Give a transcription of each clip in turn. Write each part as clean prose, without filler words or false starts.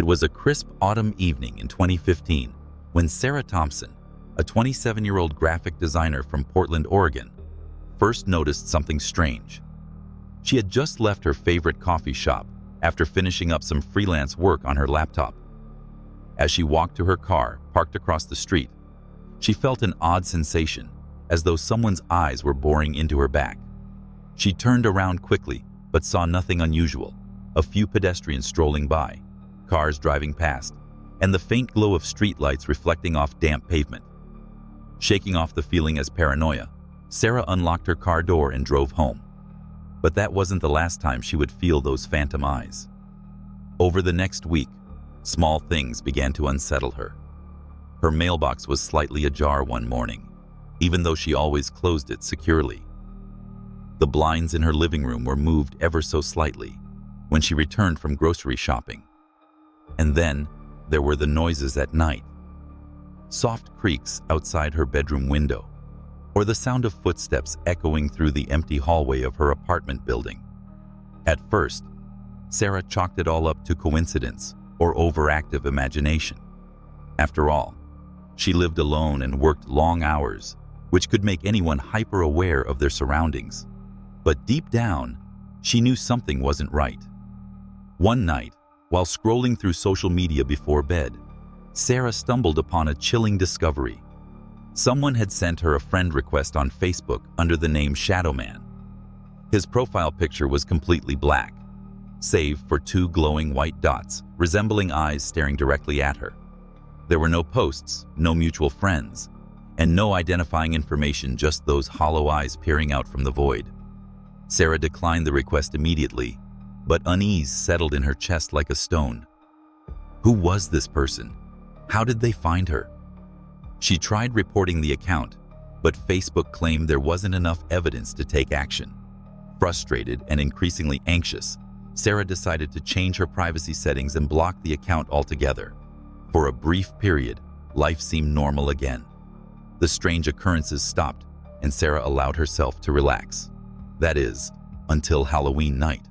was a crisp autumn evening in 2015 when Sarah Thompson, a 27-year-old graphic designer from Portland, Oregon, first noticed something strange. She had just left her favorite coffee shop after finishing up some freelance work on her laptop. As she walked to her car, parked across the street, she felt an odd sensation, as though someone's eyes were boring into her back. She turned around quickly, but saw nothing unusual. A few pedestrians strolling by, cars driving past, and the faint glow of streetlights reflecting off damp pavement. Shaking off the feeling as paranoia, Sarah unlocked her car door and drove home. But that wasn't the last time she would feel those phantom eyes. Over the next week, small things began to unsettle her. Her mailbox was slightly ajar one morning, even though she always closed it securely. The blinds in her living room were moved ever so slightly when she returned from grocery shopping. And then there were the noises at night. Soft creaks outside her bedroom window, or the sound of footsteps echoing through the empty hallway of her apartment building. At first, Sarah chalked it all up to coincidence or overactive imagination. After all, she lived alone and worked long hours, which could make anyone hyper-aware of their surroundings. But deep down, she knew something wasn't right. One night, while scrolling through social media before bed, Sarah stumbled upon a chilling discovery. Someone had sent her a friend request on Facebook under the name Shadowman. His profile picture was completely black, save for two glowing white dots resembling eyes staring directly at her. There were no posts, no mutual friends, and no identifying information, just those hollow eyes peering out from the void. Sarah declined the request immediately, but unease settled in her chest like a stone. Who was this person? How did they find her? She tried reporting the account, but Facebook claimed there wasn't enough evidence to take action. Frustrated and increasingly anxious, Sarah decided to change her privacy settings and block the account altogether. For a brief period, life seemed normal again. The strange occurrences stopped, and Sarah allowed herself to relax. That is, until Halloween night.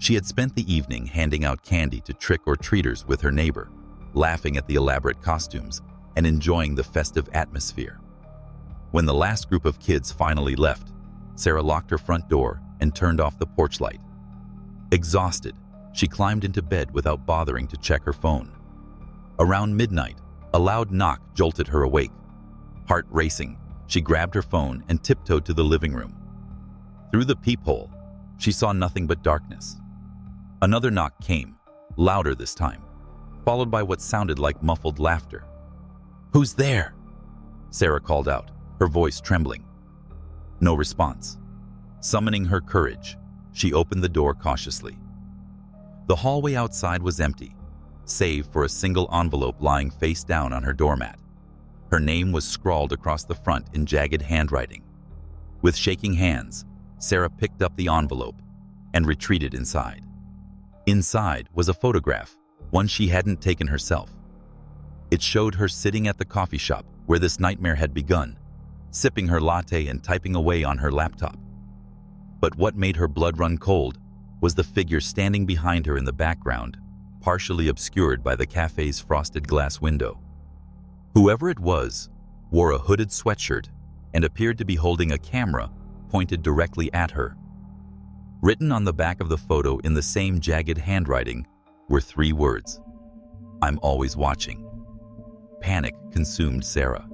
She had spent the evening handing out candy to trick-or-treaters with her neighbor, laughing at the elaborate costumes and enjoying the festive atmosphere. When the last group of kids finally left, Sarah locked her front door and turned off the porch light. Exhausted, she climbed into bed without bothering to check her phone. Around midnight, a loud knock jolted her awake. Heart racing, she grabbed her phone and tiptoed to the living room. Through the peephole, she saw nothing but darkness. Another knock came, louder this time, followed by what sounded like muffled laughter. "Who's there?" Sarah called out, her voice trembling. No response. Summoning her courage, she opened the door cautiously. The hallway outside was empty, save for a single envelope lying face down on her doormat. Her name was scrawled across the front in jagged handwriting. With shaking hands, Sarah picked up the envelope and retreated inside. Inside was a photograph, one she hadn't taken herself. It showed her sitting at the coffee shop where this nightmare had begun, sipping her latte and typing away on her laptop. But what made her blood run cold was the figure standing behind her in the background, partially obscured by the cafe's frosted glass window. Whoever it was wore a hooded sweatshirt and appeared to be holding a camera pointed directly at her. Written on the back of the photo in the same jagged handwriting were 3 words: "I'm always watching." Panic consumed Sarah.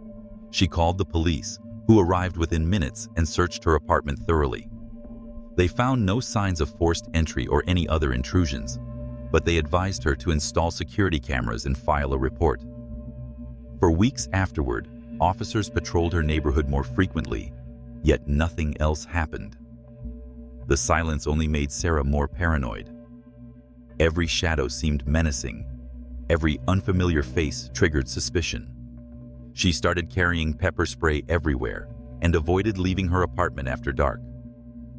She called the police, who arrived within minutes and searched her apartment thoroughly. They found no signs of forced entry or any other intrusions, but they advised her to install security cameras and file a report. For weeks afterward, officers patrolled her neighborhood more frequently, yet nothing else happened. The silence only made Sarah more paranoid. Every shadow seemed menacing. Every unfamiliar face triggered suspicion. She started carrying pepper spray everywhere and avoided leaving her apartment after dark.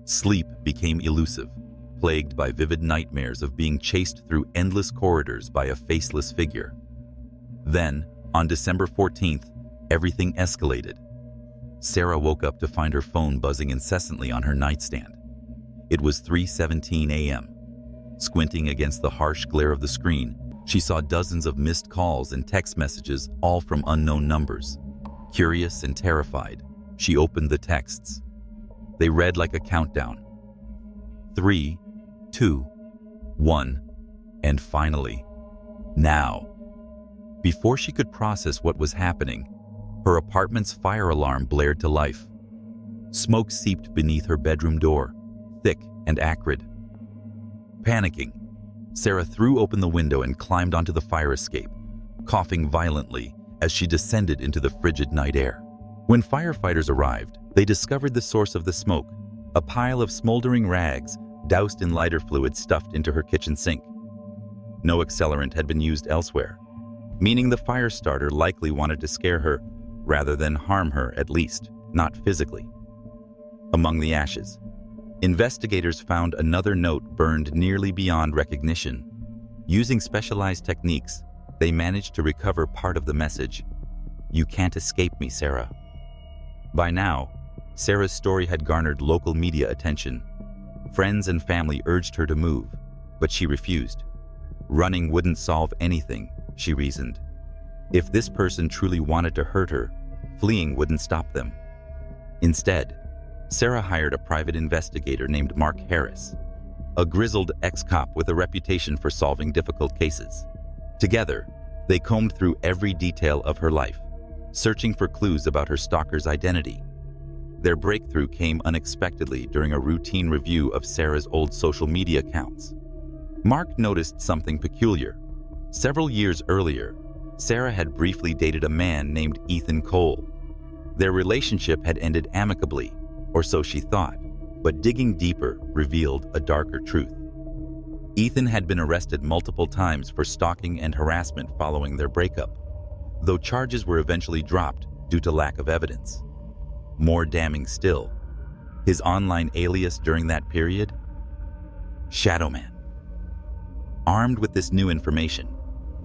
Sleep became elusive, plagued by vivid nightmares of being chased through endless corridors by a faceless figure. Then, on December 14th, everything escalated. Sarah woke up to find her phone buzzing incessantly on her nightstand. It was 3:17 a.m. Squinting against the harsh glare of the screen, She saw dozens of missed calls and text messages, all from unknown numbers. Curious and terrified, she opened the texts. They read like a countdown. 3, 2, 1, and finally, now. Before she could process what was happening, her apartment's fire alarm blared to life. Smoke seeped beneath her bedroom door, thick and acrid. Panicking, Sarah threw open the window and climbed onto the fire escape, coughing violently as she descended into the frigid night air. When firefighters arrived, they discovered the source of the smoke, a pile of smoldering rags doused in lighter fluid stuffed into her kitchen sink. No accelerant had been used elsewhere, meaning the fire starter likely wanted to scare her rather than harm her, at least not physically. Among the ashes, investigators found another note burned nearly beyond recognition. Using specialized techniques, they managed to recover part of the message. "You can't escape me, Sarah." By now, Sarah's story had garnered local media attention. Friends and family urged her to move, but she refused. Running wouldn't solve anything, she reasoned. If this person truly wanted to hurt her, fleeing wouldn't stop them. Instead, Sarah hired a private investigator named Mark Harris, a grizzled ex-cop with a reputation for solving difficult cases. Together, they combed through every detail of her life, searching for clues about her stalker's identity. Their breakthrough came unexpectedly during a routine review of Sarah's old social media accounts. Mark noticed something peculiar. Several years earlier, Sarah had briefly dated a man named Ethan Cole. Their relationship had ended amicably, or so she thought, but digging deeper revealed a darker truth. Ethan had been arrested multiple times for stalking and harassment following their breakup, though charges were eventually dropped due to lack of evidence. More damning still, his online alias during that period? Shadow Man. Armed with this new information,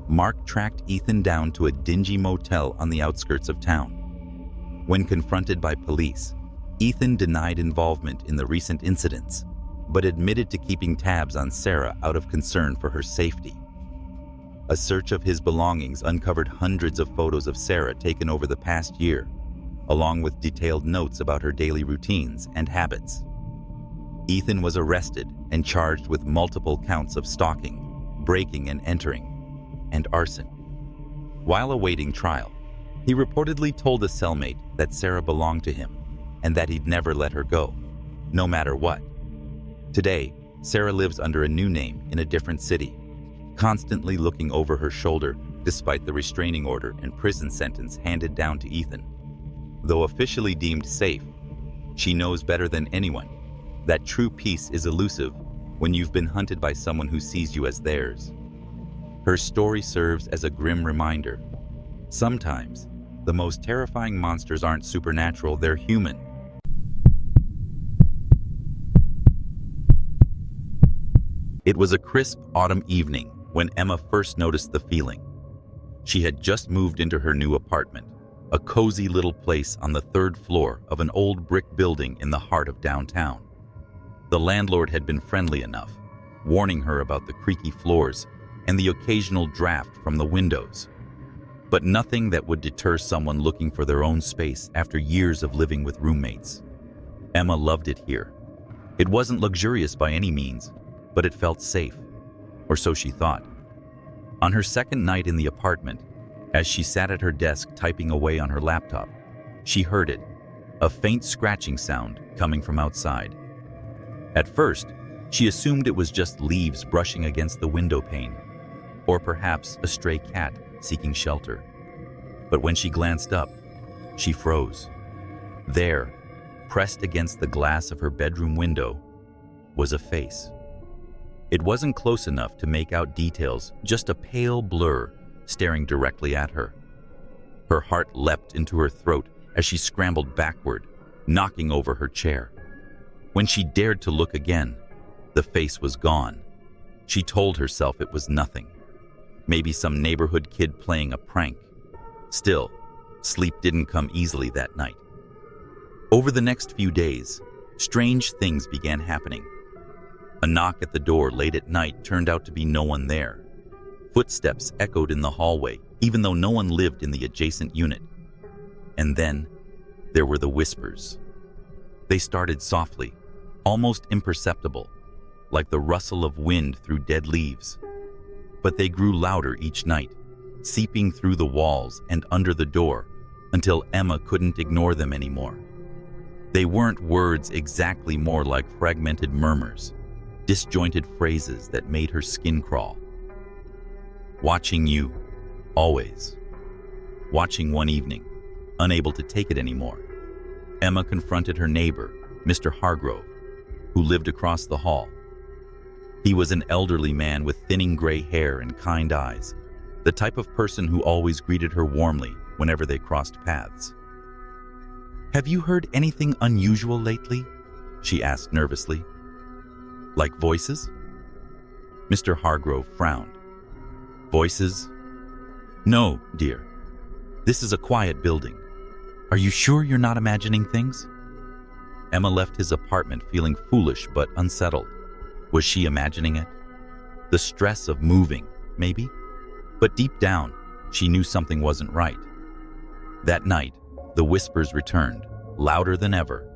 Mark tracked Ethan down to a dingy motel on the outskirts of town. When confronted by police, Ethan denied involvement in the recent incidents, but admitted to keeping tabs on Sarah out of concern for her safety. A search of his belongings uncovered hundreds of photos of Sarah taken over the past year, along with detailed notes about her daily routines and habits. Ethan was arrested and charged with multiple counts of stalking, breaking and entering, and arson. While awaiting trial, he reportedly told a cellmate that Sarah belonged to him and that he'd never let her go, no matter what. Today, Sarah lives under a new name in a different city, constantly looking over her shoulder despite the restraining order and prison sentence handed down to Ethan. Though officially deemed safe, she knows better than anyone that true peace is elusive when you've been hunted by someone who sees you as theirs. Her story serves as a grim reminder. Sometimes, the most terrifying monsters aren't supernatural, they're human. It was a crisp autumn evening when Emma first noticed the feeling. She had just moved into her new apartment, a cozy little place on the third floor of an old brick building in the heart of downtown. The landlord had been friendly enough, warning her about the creaky floors and the occasional draft from the windows, but nothing that would deter someone looking for their own space after years of living with roommates. Emma loved it here. It wasn't luxurious by any means, but it felt safe, or so she thought. On her second night in the apartment, as she sat at her desk typing away on her laptop, she heard it, a faint scratching sound coming from outside. At first, she assumed it was just leaves brushing against the window pane, or perhaps a stray cat seeking shelter. But when she glanced up, she froze. There, pressed against the glass of her bedroom window, was a face. It wasn't close enough to make out details, just a pale blur staring directly at her. Her heart leapt into her throat as she scrambled backward, knocking over her chair. When she dared to look again, the face was gone. She told herself it was nothing. Maybe some neighborhood kid playing a prank. Still, sleep didn't come easily that night. Over the next few days, strange things began happening. A knock at the door late at night turned out to be no one there. Footsteps echoed in the hallway, even though no one lived in the adjacent unit. And then, there were the whispers. They started softly, almost imperceptible, like the rustle of wind through dead leaves. But they grew louder each night, seeping through the walls and under the door until Emma couldn't ignore them anymore. They weren't words exactly, more like fragmented murmurs, disjointed phrases that made her skin crawl. Watching you, always. Watching one evening, unable to take it anymore, Emma confronted her neighbor, Mr. Hargrove, who lived across the hall. He was an elderly man with thinning gray hair and kind eyes, the type of person who always greeted her warmly whenever they crossed paths. "Have you heard anything unusual lately?" she asked nervously. "Like voices?" Mr. Hargrove frowned. "Voices? No, dear. This is a quiet building. Are you sure you're not imagining things?" Emma left his apartment feeling foolish but unsettled. Was she imagining it? The stress of moving, maybe? But deep down, she knew something wasn't right. That night, the whispers returned, louder than ever.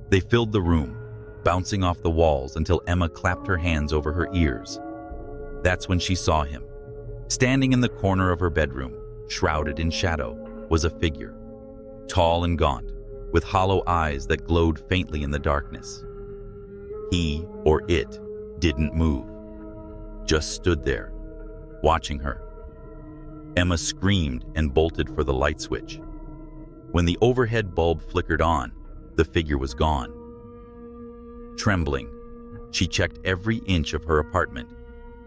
They filled the room, bouncing off the walls until Emma clapped her hands over her ears. That's when she saw him. Standing in the corner of her bedroom, shrouded in shadow, was a figure. Tall and gaunt, with hollow eyes that glowed faintly in the darkness. He, or it, didn't move. Just stood there, watching her. Emma screamed and bolted for the light switch. When the overhead bulb flickered on, the figure was gone. Trembling, she checked every inch of her apartment,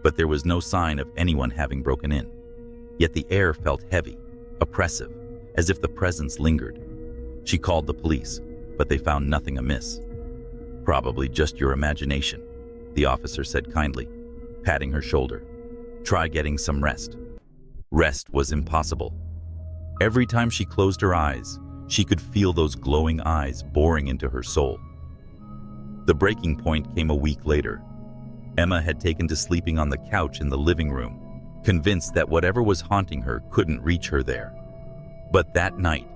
but there was no sign of anyone having broken in. Yet the air felt heavy, oppressive, as if the presence lingered. She called the police, but they found nothing amiss. "Probably just your imagination," the officer said kindly, patting her shoulder. "Try getting some rest." Rest was impossible. Every time she closed her eyes, she could feel those glowing eyes boring into her soul. The breaking point came a week later. Emma had taken to sleeping on the couch in the living room, convinced that whatever was haunting her couldn't reach her there. But that night,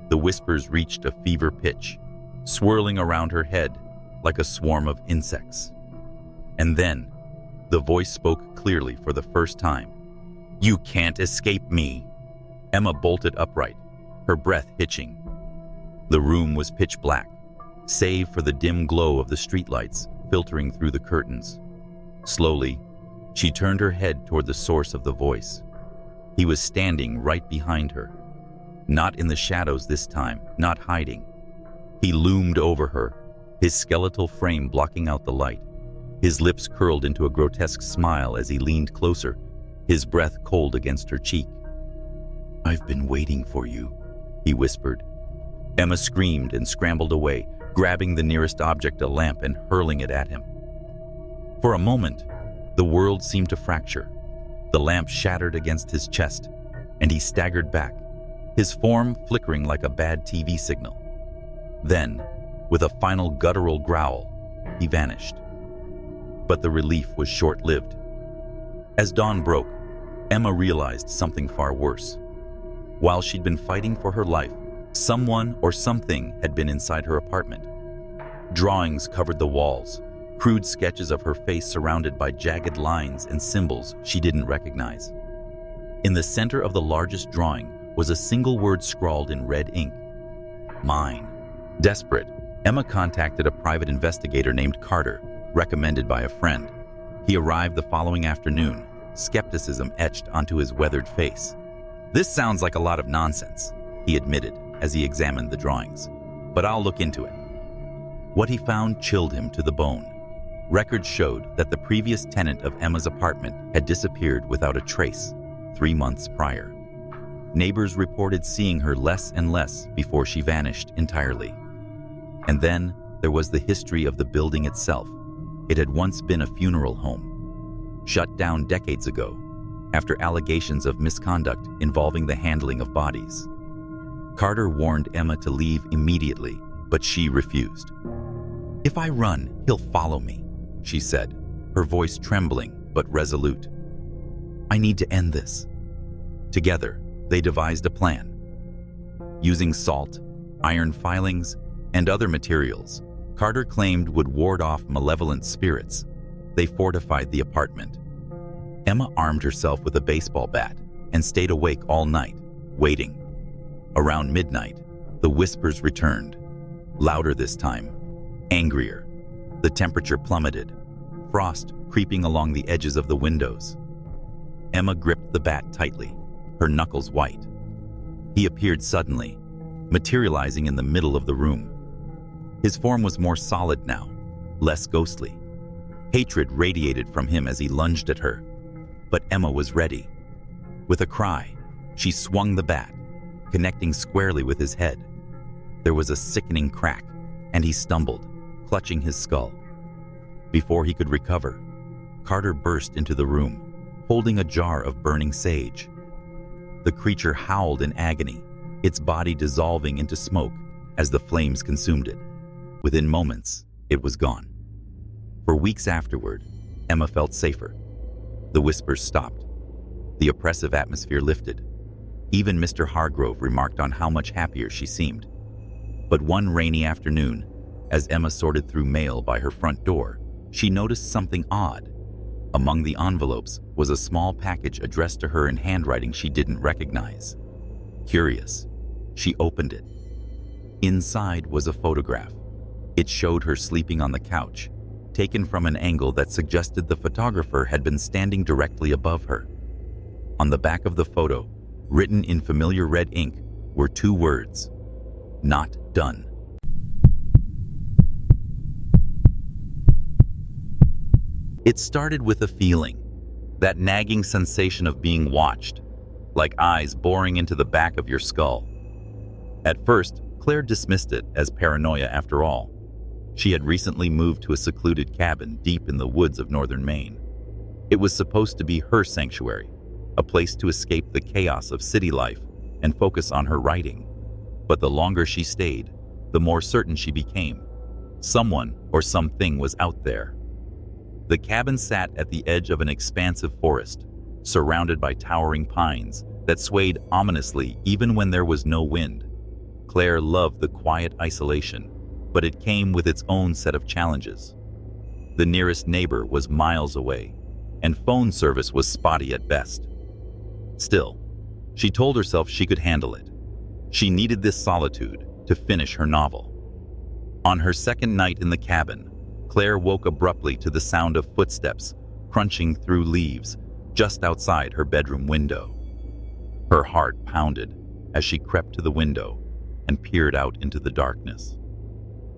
the whispers reached a fever pitch, swirling around her head like a swarm of insects. And then, the voice spoke clearly for the first time. "You can't escape me." Emma bolted upright, her breath hitching. The room was pitch black, save for the dim glow of the streetlights filtering through the curtains. Slowly, she turned her head toward the source of the voice. He was standing right behind her. Not in the shadows this time, not hiding. He loomed over her, his skeletal frame blocking out the light. His lips curled into a grotesque smile as he leaned closer, his breath cold against her cheek. "I've been waiting for you," he whispered. Emma screamed and scrambled away, grabbing the nearest object, a lamp, and hurling it at him. For a moment, the world seemed to fracture. The lamp shattered against his chest, and he staggered back, his form flickering like a bad TV signal. Then, with a final guttural growl, he vanished. But the relief was short-lived. As dawn broke, Emma realized something far worse. While she'd been fighting for her life, someone or something had been inside her apartment. Drawings covered the walls, crude sketches of her face surrounded by jagged lines and symbols she didn't recognize. In the center of the largest drawing was a single word scrawled in red ink: "Mine." Desperate, Emma contacted a private investigator named Carter, recommended by a friend. He arrived the following afternoon, skepticism etched onto his weathered face. "This sounds like a lot of nonsense," he admitted as he examined the drawings, "but I'll look into it." What he found chilled him to the bone. Records showed that the previous tenant of Emma's apartment had disappeared without a trace 3 months prior. Neighbors reported seeing her less and less before she vanished entirely. And then there was the history of the building itself. It had once been a funeral home, shut down decades ago after allegations of misconduct involving the handling of bodies. Carter warned Emma to leave immediately, but she refused. "If I run, he'll follow me," she said, her voice trembling but resolute. I need to end this. Together, they devised a plan. Using salt, iron filings, and other materials Carter claimed would ward off malevolent spirits, they fortified the apartment. Emma armed herself with a baseball bat and stayed awake all night, waiting. Around midnight, the whispers returned, louder this time, angrier. The temperature plummeted, frost creeping along the edges of the windows. Emma gripped the bat tightly, her knuckles white. He appeared suddenly, materializing in the middle of the room. His form was more solid now, less ghostly. Hatred radiated from him as he lunged at her, but Emma was ready. With a cry, she swung the bat, connecting squarely with his head. There was a sickening crack, and he stumbled, clutching his skull. Before he could recover, Carter burst into the room, holding a jar of burning sage. The creature howled in agony, its body dissolving into smoke as the flames consumed it. Within moments, it was gone. For weeks afterward, Emma felt safer. The whispers stopped. The oppressive atmosphere lifted. Even Mr. Hargrove remarked on how much happier she seemed. But one rainy afternoon, as Emma sorted through mail by her front door, she noticed something odd. Among the envelopes was a small package addressed to her in handwriting she didn't recognize. Curious, she opened it. Inside was a photograph. It showed her sleeping on the couch, taken from an angle that suggested the photographer had been standing directly above her. On the back of the photo, written in familiar red ink, were 2 words: "Not done." It started with a feeling, that nagging sensation of being watched, like eyes boring into the back of your skull. At first, Claire dismissed it as paranoia after all. She had recently moved to a secluded cabin deep in the woods of northern Maine. It was supposed to be her sanctuary, a place to escape the chaos of city life and focus on her writing. But the longer she stayed, the more certain she became. Someone or something was out there. The cabin sat at the edge of an expansive forest, surrounded by towering pines that swayed ominously even when there was no wind. Claire loved the quiet isolation, but it came with its own set of challenges. The nearest neighbor was miles away, and phone service was spotty at best. Still, she told herself she could handle it. She needed this solitude to finish her novel. On her second night in the cabin, Claire woke abruptly to the sound of footsteps crunching through leaves just outside her bedroom window. Her heart pounded as she crept to the window and peered out into the darkness.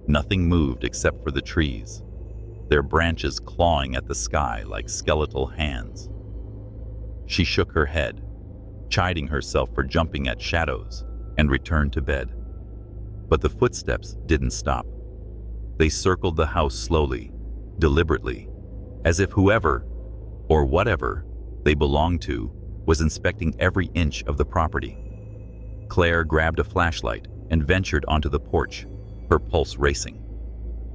Nothing moved except for the trees, their branches clawing at the sky like skeletal hands. She shook her head, chiding herself for jumping at shadows, and returned to bed. But the footsteps didn't stop. They circled the house slowly, deliberately, as if whoever, or whatever, they belonged to was inspecting every inch of the property. Claire grabbed a flashlight and ventured onto the porch, her pulse racing.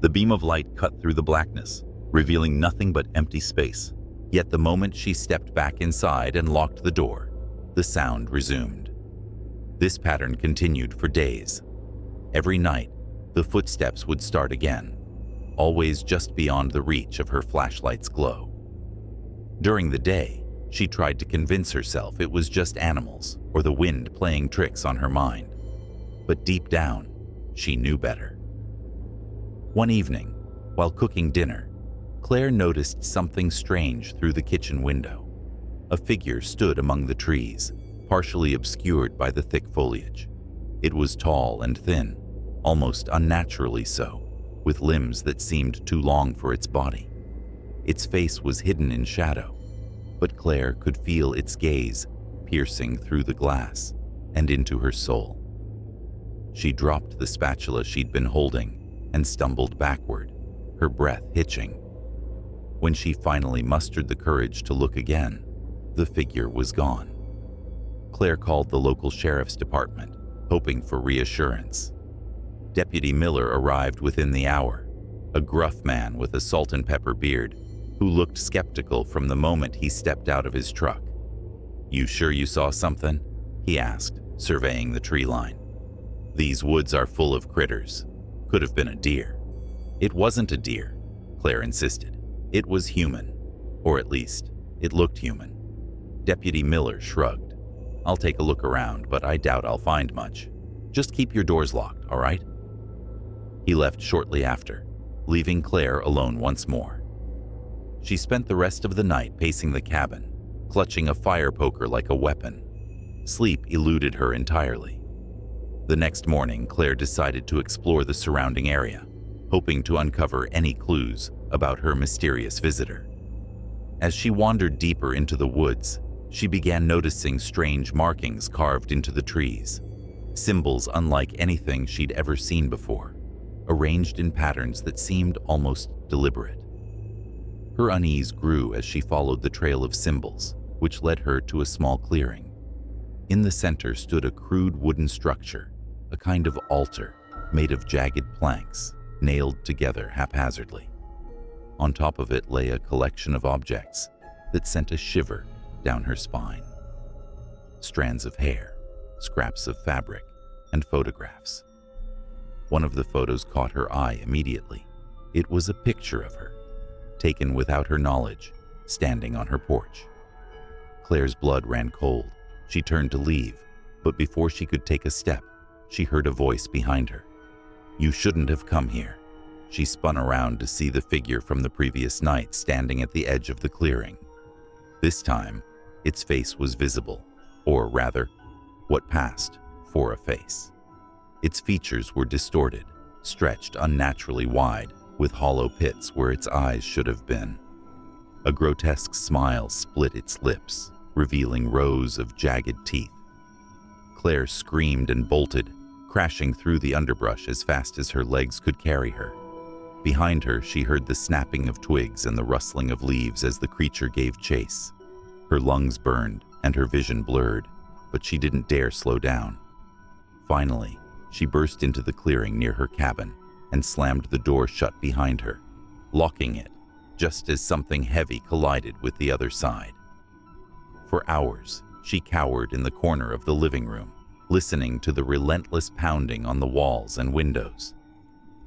The beam of light cut through the blackness, revealing nothing but empty space. Yet the moment she stepped back inside and locked the door, the sound resumed. This pattern continued for days. Every night, the footsteps would start again, always just beyond the reach of her flashlight's glow. During the day, she tried to convince herself it was just animals or the wind playing tricks on her mind. But deep down, she knew better. One evening, while cooking dinner, Claire noticed something strange through the kitchen window. A figure stood among the trees, partially obscured by the thick foliage. It was tall and thin, almost unnaturally so, with limbs that seemed too long for its body. Its face was hidden in shadow, but Claire could feel its gaze piercing through the glass and into her soul. She dropped the spatula she'd been holding and stumbled backward, her breath hitching. When she finally mustered the courage to look again, the figure was gone. Claire called the local sheriff's department, hoping for reassurance. Deputy Miller arrived within the hour, a gruff man with a salt and pepper beard who looked skeptical from the moment he stepped out of his truck. "You sure you saw something?" he asked, surveying the tree line. "These woods are full of critters. Could have been a deer." "It wasn't a deer," Claire insisted. "It was human. Or at least, it looked human." Deputy Miller shrugged. "I'll take a look around, but I doubt I'll find much. Just keep your doors locked, all right?" He left shortly after, leaving Claire alone once more. She spent the rest of the night pacing the cabin, clutching a fire poker like a weapon. Sleep eluded her entirely. The next morning, Claire decided to explore the surrounding area, hoping to uncover any clues about her mysterious visitor. As she wandered deeper into the woods, she began noticing strange markings carved into the trees, symbols unlike anything she'd ever seen before, arranged in patterns that seemed almost deliberate. Her unease grew as she followed the trail of symbols, which led her to a small clearing. In the center stood a crude wooden structure, a kind of altar made of jagged planks, nailed together haphazardly. On top of it lay a collection of objects that sent a shiver down her spine. Strands of hair, scraps of fabric, and photographs. One of the photos caught her eye immediately. It was a picture of her, taken without her knowledge, standing on her porch. Claire's blood ran cold. She turned to leave, but before she could take a step, she heard a voice behind her. "You shouldn't have come here." She spun around to see the figure from the previous night standing at the edge of the clearing. This time, its face was visible, or rather, what passed for a face. Its features were distorted, stretched unnaturally wide, with hollow pits where its eyes should have been. A grotesque smile split its lips, revealing rows of jagged teeth. Claire screamed and bolted, crashing through the underbrush as fast as her legs could carry her. Behind her, she heard the snapping of twigs and the rustling of leaves as the creature gave chase. Her lungs burned and her vision blurred, but she didn't dare slow down. Finally, she burst into the clearing near her cabin and slammed the door shut behind her, locking it just as something heavy collided with the other side. For hours, she cowered in the corner of the living room, listening to the relentless pounding on the walls and windows.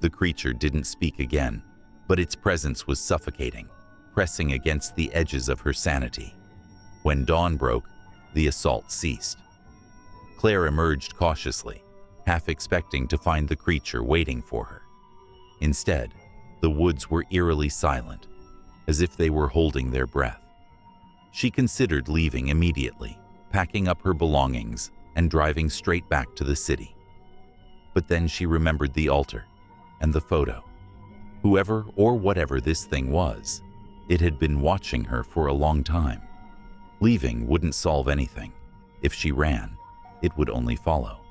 The creature didn't speak again, but its presence was suffocating, pressing against the edges of her sanity. When dawn broke, the assault ceased. Claire emerged cautiously, half expecting to find the creature waiting for her. Instead, the woods were eerily silent, as if they were holding their breath. She considered leaving immediately, packing up her belongings and driving straight back to the city. But then she remembered the altar and the photo. Whoever or whatever this thing was, it had been watching her for a long time. Leaving wouldn't solve anything. If she ran, it would only follow.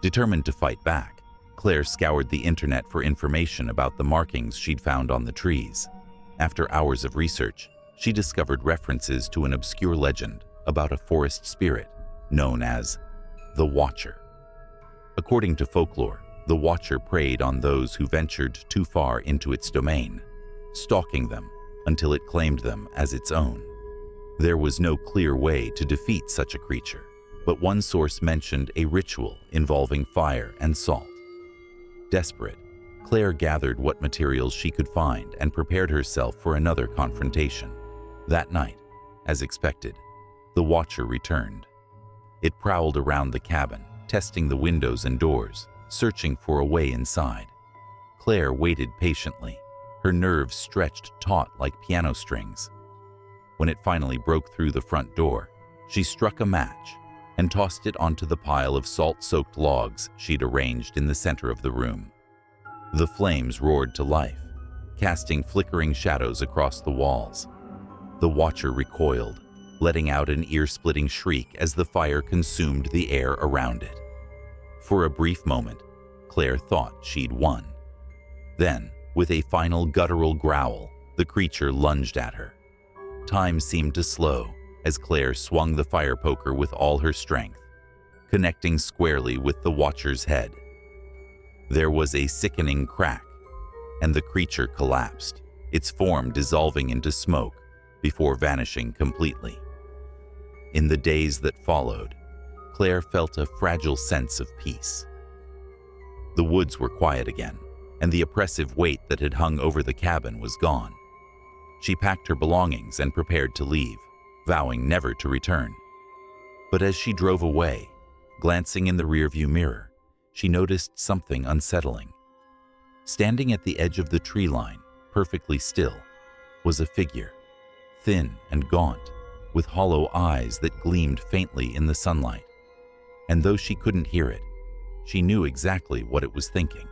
Determined to fight back, Claire scoured the internet for information about the markings she'd found on the trees. After hours of research, she discovered references to an obscure legend about a forest spirit known as the Watcher. According to folklore, the Watcher preyed on those who ventured too far into its domain, stalking them until it claimed them as its own. There was no clear way to defeat such a creature, but one source mentioned a ritual involving fire and salt. Desperate, Claire gathered what materials she could find and prepared herself for another confrontation. That night, as expected, the Watcher returned. It prowled around the cabin, testing the windows and doors, searching for a way inside. Claire waited patiently, her nerves stretched taut like piano strings. When it finally broke through the front door, she struck a match and tossed it onto the pile of salt-soaked logs she'd arranged in the center of the room. The flames roared to life, casting flickering shadows across the walls. The Watcher recoiled, letting out an ear-splitting shriek as the fire consumed the air around it. For a brief moment, Claire thought she'd won. Then, with a final guttural growl, the creature lunged at her. Time seemed to slow as Claire swung the fire poker with all her strength, connecting squarely with the Watcher's head. There was a sickening crack, and the creature collapsed, its form dissolving into smoke before vanishing completely. In the days that followed, Claire felt a fragile sense of peace. The woods were quiet again, and the oppressive weight that had hung over the cabin was gone. She packed her belongings and prepared to leave, vowing never to return. But as she drove away, glancing in the rearview mirror, she noticed something unsettling. Standing at the edge of the tree line, perfectly still, was a figure, thin and gaunt, with hollow eyes that gleamed faintly in the sunlight. And though she couldn't hear it, she knew exactly what it was thinking.